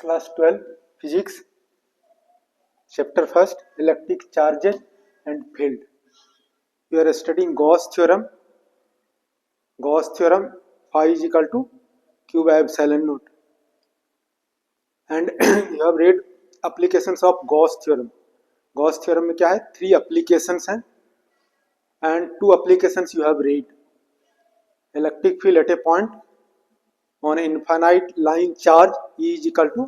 Class 12 Physics, Chapter 1st, Electric Charges and Field. You are studying Gauss theorem. Gauss theorem, phi is equal to q by epsilon naught. And you have read applications of Gauss theorem. Gauss theorem में क्या है? 3 applications हैं and 2 applications you have read. Electric field at a point on an infinite line charge E is equal to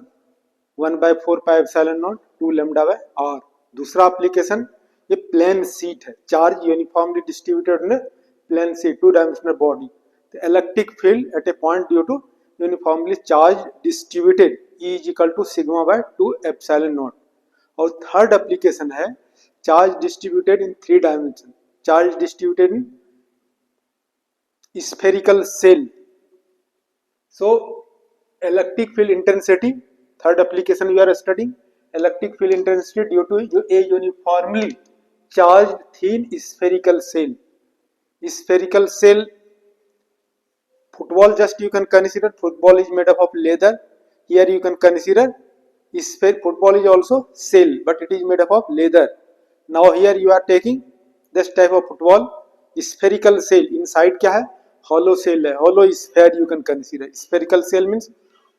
1 by 4 pi epsilon naught 2 lambda by r. दूसरा application ये plane sheet है, charge uniformly distributed in plane sheet 2 dimensional body. The electric field at a point due to uniformly charge distributed E is equal to sigma by 2 epsilon naught. और third application है charge distributed in 3 dimension, charge distributed in spherical cell. So electric field intensity, third application we are studying electric field intensity due to a uniformly charged thin spherical cell. Spherical cell, football just you can consider, football is made up of leather. Here you can consider football is also cell but it is made up of leather. Now here you are taking this type of football, spherical cell, inside क्या है? hollow cell है, hollow sphere you can consider. Spherical cell means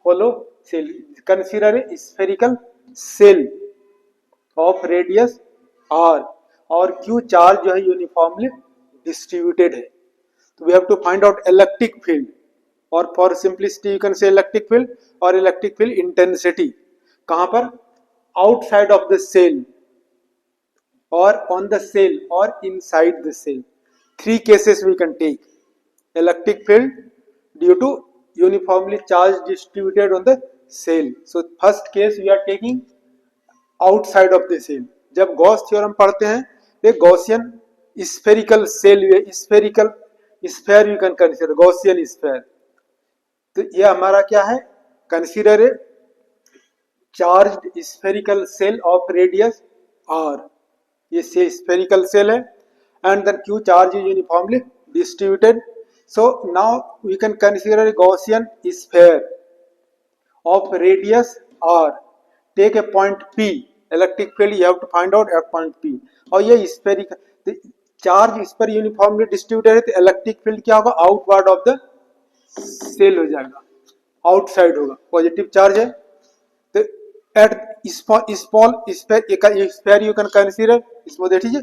hollow cell. Consider a spherical cell of radius r और q charge जो है uniformly distributed है. तो we have to find out electric field और for simplicity you can say electric field और electric field intensity. कहाँ पर? outside of the cell or on the cell or inside the cell. 3 cases we can take. Electric field due to uniformly charged distributed on the cell. So first case we are taking outside of the cell. जब Gauss theorem पढ़ते हैं तो Gaussian spherical shell, spherical sphere you can consider Gaussian sphere. तो ये हमारा क्या है? Consider a charged spherical shell of radius r. ये स्फेरिकल सेल है and then q charge is uniformly distributed. So now we can consider a Gaussian sphere of radius r. Take a point P. Electric field you have to find out at point P. और ये spherical charge इस पर uniformly distributed है तो electric field क्या होगा? Outward of the cell हो जाएगा, आउटसाइड होगा. पॉजिटिव चार्ज है तो at small sphere you can consider, इसमें देखिए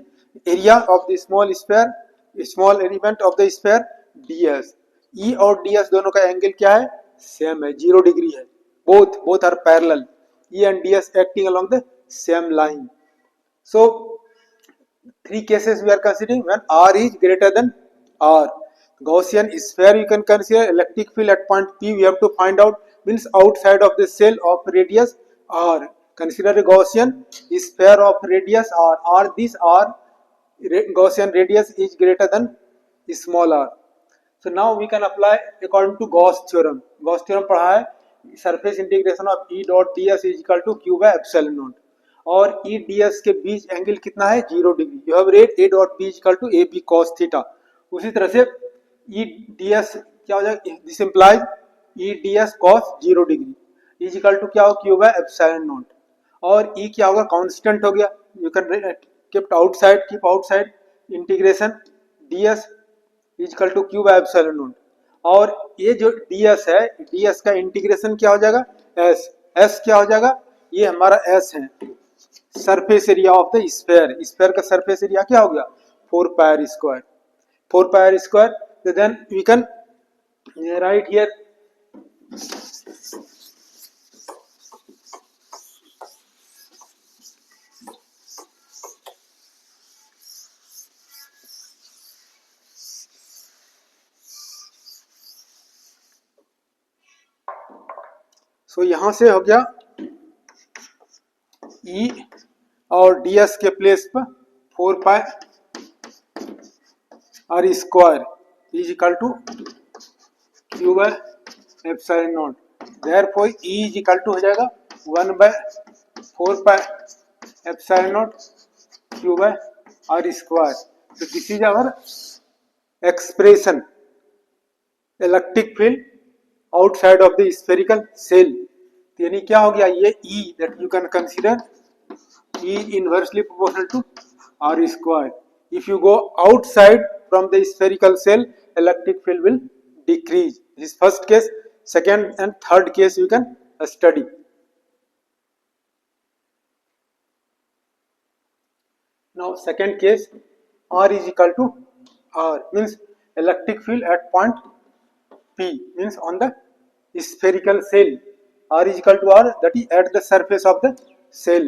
area of the small sphere, small element of the sphere ds. E और ds दोनों का एंगल क्या है? सेम है, 0 डिग्री है. both are parallel. E and ds acting along the same line. So 3 cases we are considering when r is greater than r. Gaussian sphere you can consider. Electric field at point P we have to find out, means outside of the cell of radius r. Consider a Gaussian sphere of radius r. This r Gaussian radius is greater than small r. So now we can apply according to Gauss theorem. Gauss theorem पढ़ा है, surface integration of E dot ds is equal to q by epsilon naught. और E ds के बीच angle कितना है? 0 degree. You have read A dot b is equal to AB cos theta. उसी तरह से E ds क्या हो जाएगा? This implies E ds cos 0 degree is equal to क्या हो? q by epsilon naught. और E क्या होगा? कांस्टेंट हो गया. You can keep outside integration ds is equal to q by epsilon naught. और ये जो ds है, ds का इंटीग्रेशन क्या हो जाएगा? s क्या हो जाएगा? ये हमारा s है, surface area of the sphere. Sphere का सरफेस एरिया क्या हो गया? 4 पाई स्क्वायर. 4 pi square. तो then we can write here so यहां से हो गया E और ds के प्लेस पर 4 pi r square is equal to q by epsilon not. Therefore E is equal to हो जाएगा 1 by 4 pi epsilon not q by r square. तो this is our expression. Electric field outside of the spherical cell तो यानी क्या हो गया, ये E that you can consider E inversely proportional to R square. If you go outside from the spherical cell, electric field will decrease. This is first case. Second and third case you can study. Now second case, R is equal to R means electric field at point P means on the spherical cell. R is equal to R, that is at the surface of the cell.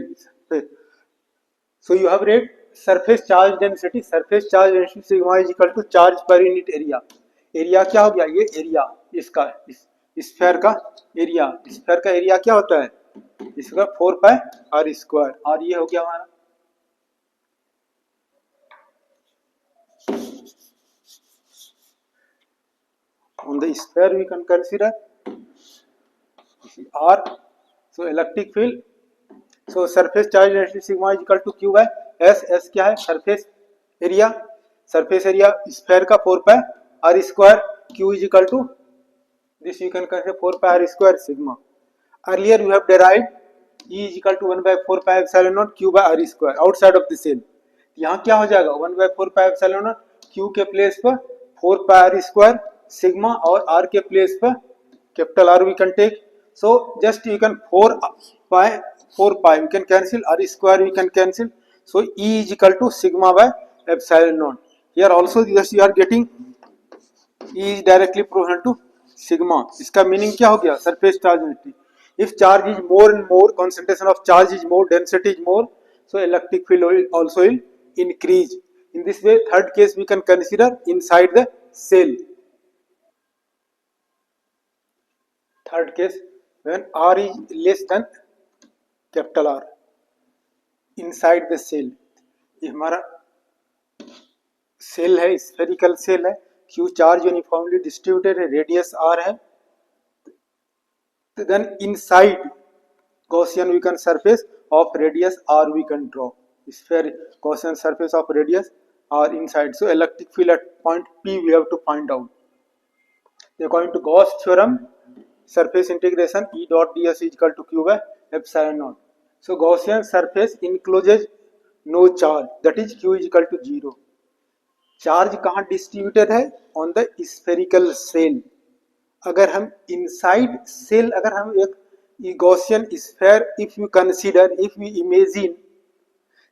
So you have read surface charge density. Surface charge density sigma is equal to charge per unit area. Area क्या हो गया, ये area इसका sphere का area. Sphere का area क्या होता है, इसका 4 पाई आर स्क्वायर. और ये हो गया हमारा on the sphere we can consider R. So electric field, so surface charge density sigma is equal to Q by S. S क्या है, surface area. Surface area sphere का 4 pi R square. Q is equal to this, you can consider 4 pi R square sigma. Earlier we have derived E is equal to 1 by 4 pi epsilon naught Q by R square outside of the cell. यहाँ क्या हो जाएगा, 1 by 4 pi epsilon naught Q के place पर 4 pi R square sigma और R के place पर capital R we can take. So just you can 4 pi we can cancel, R square we can cancel. So E is equal to sigma by epsilon naught. Here also just you are getting E is directly proportional to sigma. इसका meaning क्या हो गया, surface charge density. If charge is more and more, concentration of charge is more, density is more, so electric field will also will increase. In this way, third case we can consider inside the cell. Third case, when R is less than capital R inside the cell. ये हमारा cell है, spherical shell है. Q charge uniformly distributed है, radius R है. Then inside Gaussian we can surface of radius R we can draw. Sphere Gaussian surface of radius R inside. So electric field at point P we have to find out. According to Gauss theorem, surface integration E dot ds is equal to Q by epsilon naught. So Gaussian surface encloses no charge, that is Q is equal to 0. Charge कहाँ distributed है, on the spherical shell. अगर हम inside shell, अगर हम एक Gaussian sphere if you consider, if you imagine,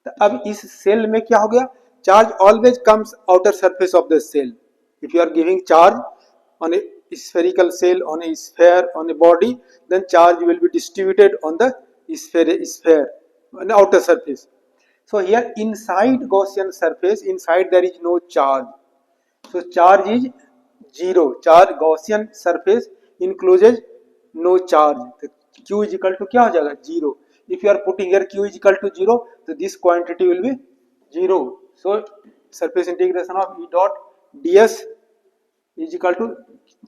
तो अब इस सेल में क्या हो गया, charge always comes outer surface of the shell. If you are giving charge on a spherical cell, on a sphere, on a body, then charge will be distributed on the sphere on the outer surface. So here inside Gaussian surface, inside there is no charge, so charge is 0. Charge Gaussian surface encloses no charge. तो Q is equal to क्या हो जाएगा, 0. If you are putting here Q is equal to 0, so this quantity will be 0. So surface integration of E dot ds is equal to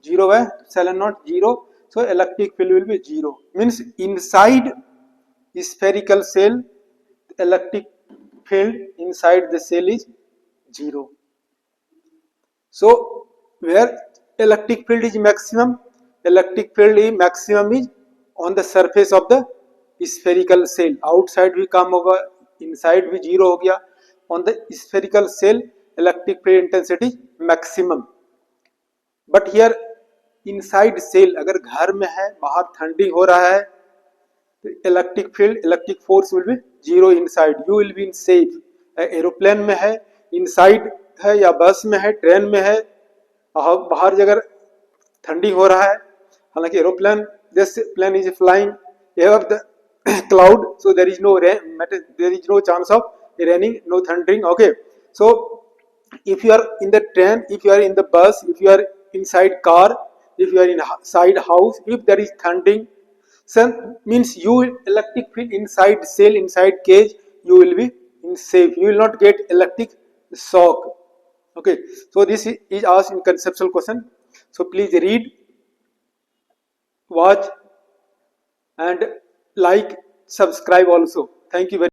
0 by epsilon naught 0. So electric field will be 0. Means inside spherical cell, electric field inside the cell is 0. So where electric field is maximum, electric field is maximum is on the surface of the spherical cell. Outside भी कम होगा, inside भी 0 हो गया. On the spherical cell, electric field intensity maximum. But here inside cell, अगर घर में है, बाहर ठंडी हो रहा है, तो electric field, electric force will be 0 inside. You will be in safe. Aeroplane में है, inside है, या बस में है, ट्रेन में है, बाहर अगर ठंडी हो रहा है, हालांकि aeroplane, this plane is flying above the cloud, so there is no rain, there is no chance of raining, no thundering. Okay, so if you are in the train, if you are in the bus, if you are inside car, if you are inside house, if there is thundering, so means you will electric field inside cell, inside cage, you will be in safe, you will not get electric shock. Okay, so this is asked in conceptual question. So please read, watch and like, subscribe also. Thank you very much.